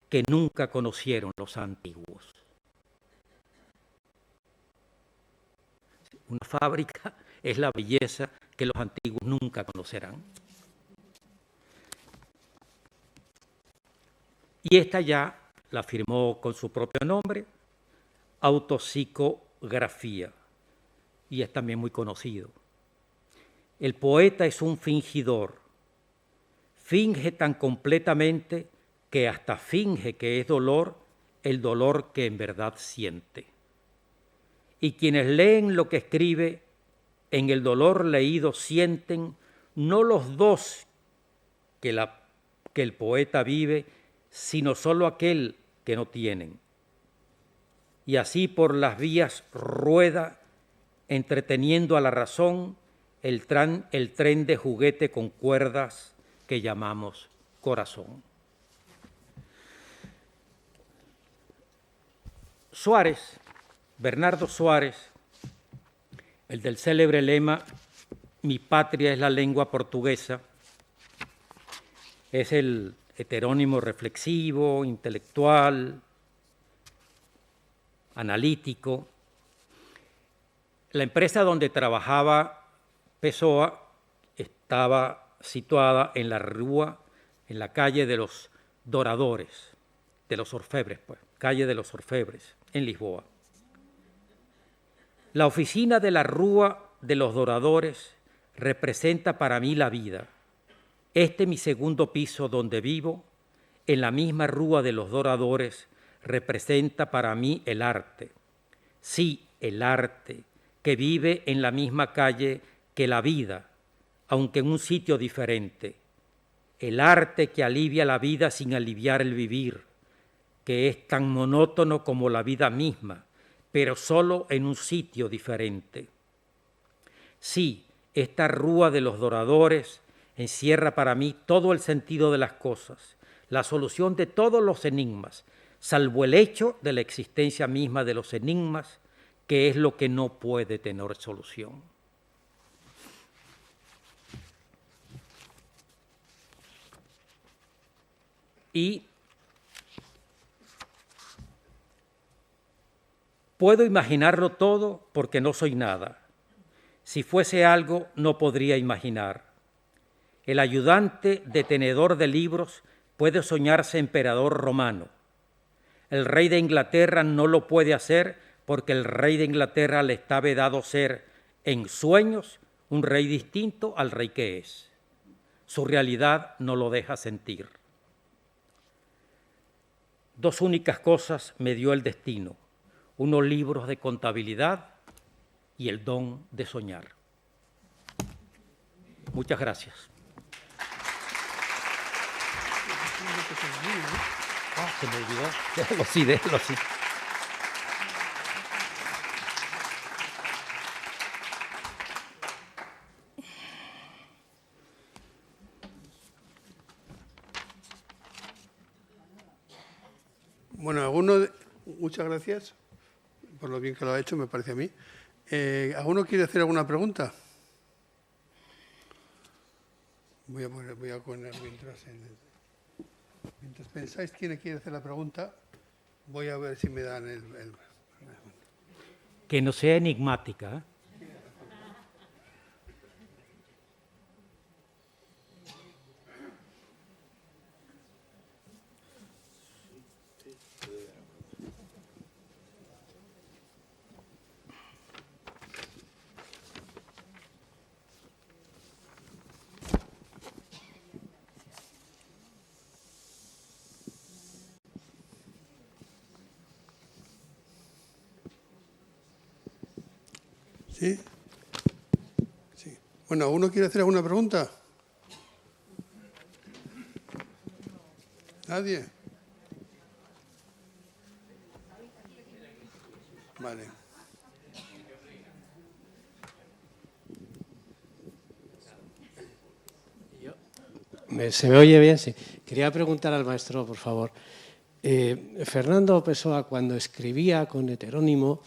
que nunca conocieron los antiguos. Una fábrica es la belleza que los antiguos nunca conocerán. Y esta ya la firmó con su propio nombre, Autopsicografía, y es también muy conocido. El poeta es un fingidor, finge tan completamente que hasta finge que es dolor el dolor que en verdad siente. Y quienes leen lo que escribe, en el dolor leído sienten no los dos que el poeta vive, sino solo aquel que no tienen. Y así por las vías rueda, entreteniendo a la razón, el tren de juguete con cuerdas que llamamos corazón. Suárez, Bernardo Suárez, el del célebre lema "Mi patria es la lengua portuguesa", es el heterónimo reflexivo, intelectual, analítico. La empresa donde trabajaba Pessoa estaba situada en la rúa, en la calle de los Doradores, de los Orfebres, pues, calle de los Orfebres, en Lisboa. La oficina de la rúa de los Doradores representa para mí la vida. Este mi segundo piso donde vivo, en la misma rúa de los Doradores, representa para mí el arte. Sí, el arte, que vive en la misma calle que la vida, aunque en un sitio diferente. El arte que alivia la vida sin aliviar el vivir, que es tan monótono como la vida misma, pero solo en un sitio diferente. Sí, esta rúa de los Doradores encierra para mí todo el sentido de las cosas, la solución de todos los enigmas, salvo el hecho de la existencia misma de los enigmas, que es lo que no puede tener solución. Y puedo imaginarlo todo porque no soy nada. Si fuese algo, no podría imaginar. El ayudante detenedor de libros puede soñarse emperador romano. El rey de Inglaterra no lo puede hacer porque el rey de Inglaterra le está vedado ser, en sueños, un rey distinto al rey que es. Su realidad no lo deja sentir. Dos únicas cosas me dio el destino: unos libros de contabilidad y el don de soñar. Muchas gracias. Se me olvidó. Déjalo así. Bueno, muchas gracias por lo bien que lo ha hecho, me parece a mí. ¿Alguno quiere hacer alguna pregunta? Voy a poner mientras pensáis quién quiere hacer la pregunta, voy a ver si me dan el... Que no sea enigmática, ¿eh? ¿Sí? Sí. Bueno, ¿uno quiere hacer alguna pregunta? ¿Nadie? Vale. ¿Se me oye bien? Sí. Quería preguntar al maestro, por favor. Fernando Pessoa, cuando escribía con heterónimo,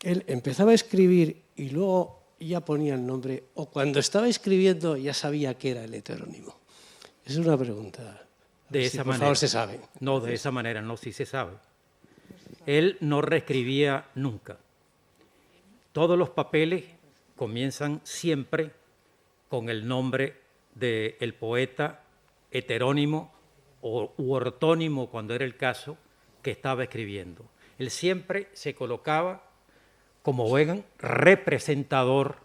él empezaba a escribir y luego ya ponía el nombre, o cuando estaba escribiendo ya sabía que era el heterónimo. Es una pregunta. De esa manera. Por favor, se sabe. No, de esa manera, no, sí se sabe. Él no reescribía nunca. Todos los papeles comienzan siempre con el nombre del poeta heterónimo u ortónimo, cuando era el caso, que estaba escribiendo. Él siempre se colocaba como buen representador.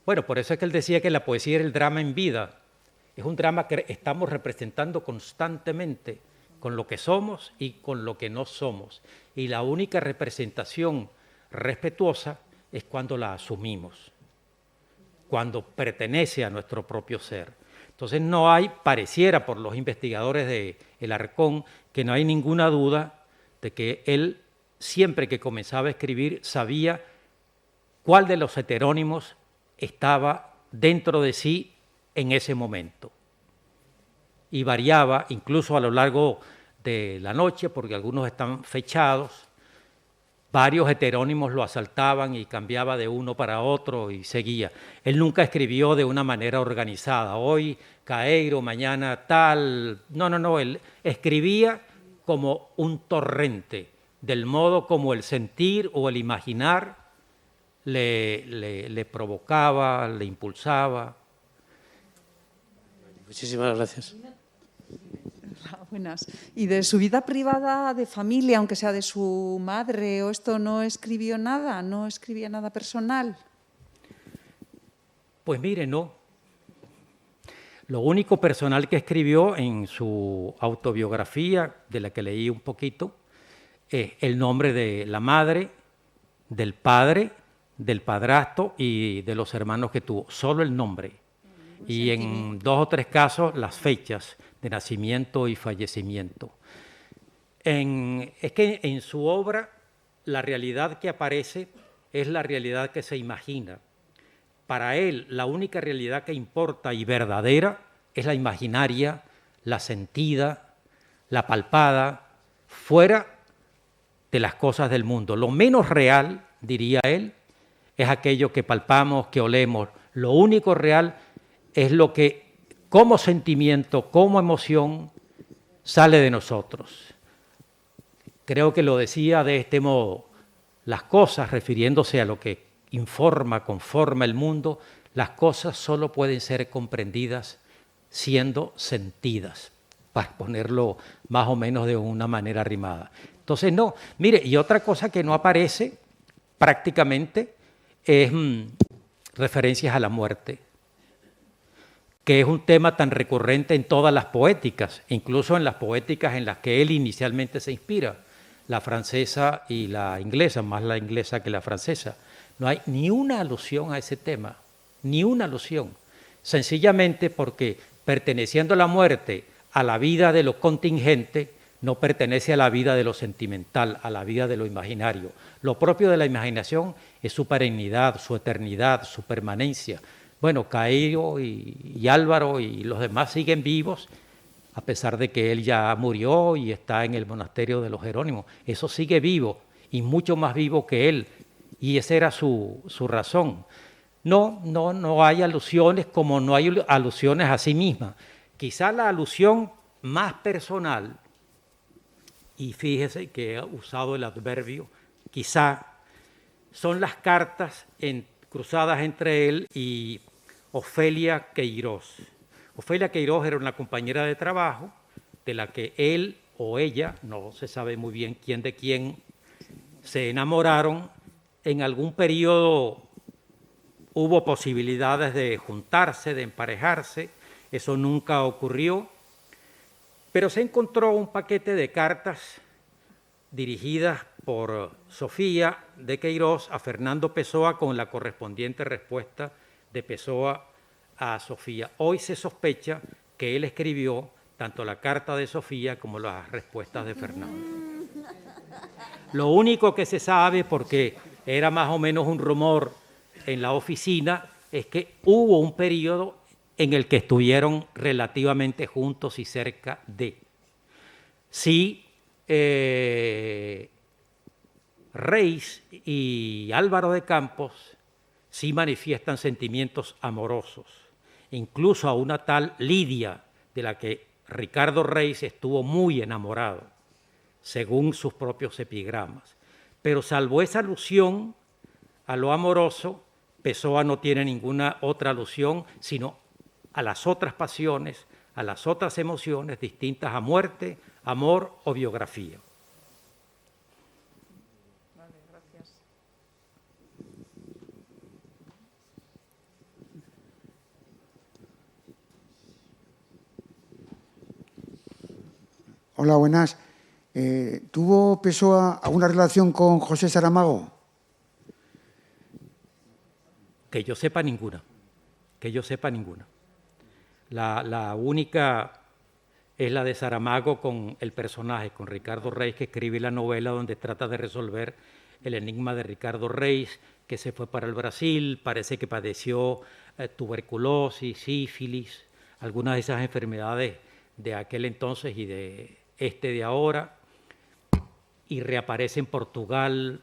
Bueno, por eso es que él decía que la poesía era el drama en vida. Es un drama que estamos representando constantemente con lo que somos y con lo que no somos. Y la única representación respetuosa es cuando la asumimos, cuando pertenece a nuestro propio ser. Entonces no hay, pareciera por los investigadores de El Arcón, que no hay ninguna duda de que él, siempre que comenzaba a escribir, sabía cuál de los heterónimos estaba dentro de sí en ese momento. Y variaba incluso a lo largo de la noche, porque algunos están fechados, varios heterónimos lo asaltaban y cambiaba de uno para otro y seguía. Él nunca escribió de una manera organizada, hoy Caeiro, mañana tal. No, él escribía como un torrente, del modo como el sentir o el imaginar le provocaba, le impulsaba. Muchísimas gracias. Buenas. ¿Y de su vida privada, de familia, aunque sea de su madre o esto, no escribió nada? ¿No escribía nada personal? Pues mire, no. Lo único personal que escribió en su autobiografía, de la que leí un poquito, es el nombre de la madre, del padre, del padrastro y de los hermanos que tuvo. Solo el nombre. Y en 2 o 3 casos las fechas de nacimiento y fallecimiento. Es que en su obra la realidad que aparece es la realidad que se imagina. Para él la única realidad que importa y verdadera es la imaginaria, la sentida, la palpada, fuera de las cosas del mundo. Lo menos real, diría él, es aquello que palpamos, que olemos. Lo único real es lo que como sentimiento, como emoción, sale de nosotros. Creo que lo decía de este modo. Las cosas, refiriéndose a lo que informa, conforma el mundo, las cosas solo pueden ser comprendidas siendo sentidas, para ponerlo más o menos de una manera rimada. Entonces, no. Mire, y otra cosa que no aparece prácticamente es referencias a la muerte, que es un tema tan recurrente en todas las poéticas, incluso en las poéticas en las que él inicialmente se inspira, la francesa y la inglesa, más la inglesa que la francesa. No hay ni una alusión a ese tema, ni una alusión, sencillamente porque perteneciendo a la muerte a la vida de lo contingente, no pertenece a la vida de lo sentimental, a la vida de lo imaginario. Lo propio de la imaginación es su perennidad, su eternidad, su permanencia. Bueno, Cairo y Álvaro y los demás siguen vivos, a pesar de que él ya murió y está en el monasterio de los Jerónimos. Eso sigue vivo y mucho más vivo que él, y esa era su razón. No hay alusiones como no hay alusiones a sí misma. Quizá la alusión más personal, y fíjese que he usado el adverbio, quizá, son las cartas cruzadas entre él y Ofelia Queirós. Ofelia Queirós era una compañera de trabajo de la que él o ella, no se sabe muy bien quién de quién, se enamoraron. En algún periodo hubo posibilidades de juntarse, de emparejarse, eso nunca ocurrió, pero se encontró un paquete de cartas dirigidas por Sofía de Queirós a Fernando Pessoa con la correspondiente respuesta de Pessoa a Sofía. Hoy se sospecha que él escribió tanto la carta de Sofía como las respuestas de Fernando. Lo único que se sabe, porque era más o menos un rumor en la oficina, es que hubo un periodo en el que estuvieron relativamente juntos y cerca de. Sí, Reis y Álvaro de Campos sí manifiestan sentimientos amorosos, incluso a una tal Lidia, de la que Ricardo Reis estuvo muy enamorado, según sus propios epigramas. Pero salvo esa alusión a lo amoroso, Pessoa no tiene ninguna otra alusión, sino a las otras pasiones, a las otras emociones distintas a muerte, amor o biografía. Vale, gracias. Hola, buenas. ¿Tuvo Pessoa alguna relación con José Saramago? Que yo sepa ninguna. Que yo sepa ninguna. La única es la de Saramago con el personaje, con Ricardo Reis, que escribe la novela donde trata de resolver el enigma de Ricardo Reis, que se fue para el Brasil, parece que padeció tuberculosis, sífilis, algunas de esas enfermedades de aquel entonces y de ahora, y reaparece en Portugal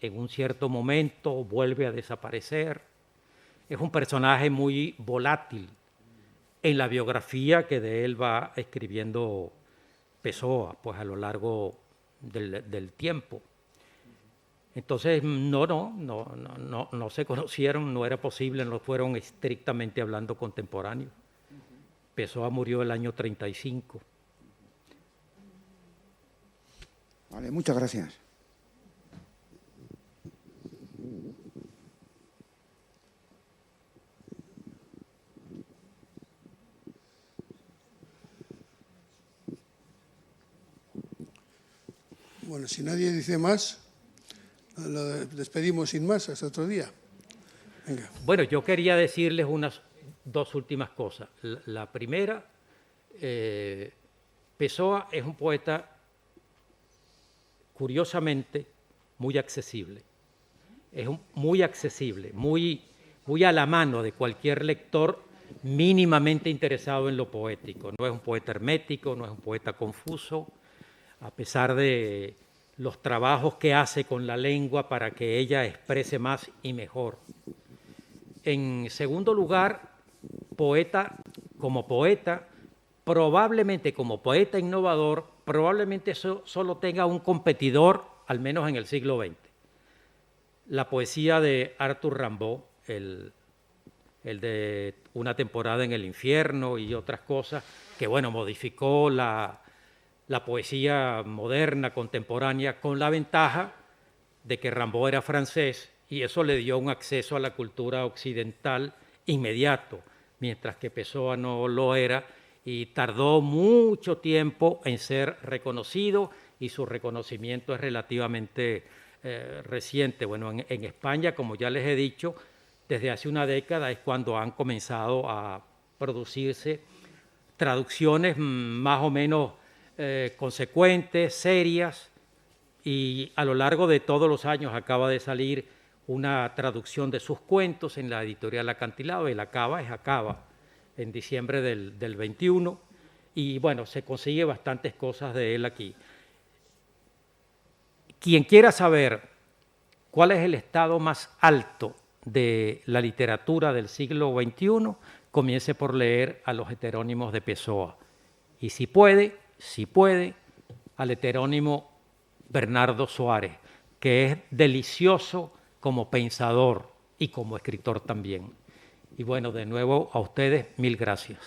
en un cierto momento, vuelve a desaparecer. Es un personaje muy volátil en la biografía que de él va escribiendo Pessoa, pues a lo largo del tiempo. Entonces, no se conocieron, no era posible, no fueron estrictamente hablando contemporáneos. Pessoa murió el año 35. Vale, muchas gracias. Bueno, si nadie dice más, lo despedimos sin más hasta otro día. Venga. Bueno, yo quería decirles unas dos últimas cosas. La primera, Pessoa es un poeta curiosamente muy accesible. Es muy accesible, muy a la mano de cualquier lector mínimamente interesado en lo poético. No es un poeta hermético, no es un poeta confuso, a pesar de los trabajos que hace con la lengua para que ella exprese más y mejor. En segundo lugar, como poeta, probablemente como poeta innovador, probablemente solo tenga un competidor, al menos en el siglo XX. La poesía de Arthur Rimbaud, el de Una temporada en el infierno y otras cosas, que bueno, modificó la poesía moderna, contemporánea, con la ventaja de que Rimbaud era francés y eso le dio un acceso a la cultura occidental inmediato, mientras que Pessoa no lo era y tardó mucho tiempo en ser reconocido y su reconocimiento es relativamente reciente. Bueno, en España, como ya les he dicho, desde hace una década es cuando han comenzado a producirse traducciones más o menos consecuentes, serias, y a lo largo de todos los años acaba de salir una traducción de sus cuentos en la editorial Acantilado. El Acaba es Acaba, en diciembre del 21, y bueno, se consigue bastantes cosas de él aquí. Quien quiera saber cuál es el estado más alto de la literatura del siglo XXI, comience por leer a los heterónimos de Pessoa. Y si puede, al heterónimo Bernardo Soares, que es delicioso como pensador y como escritor también. Y bueno, de nuevo a ustedes, mil gracias.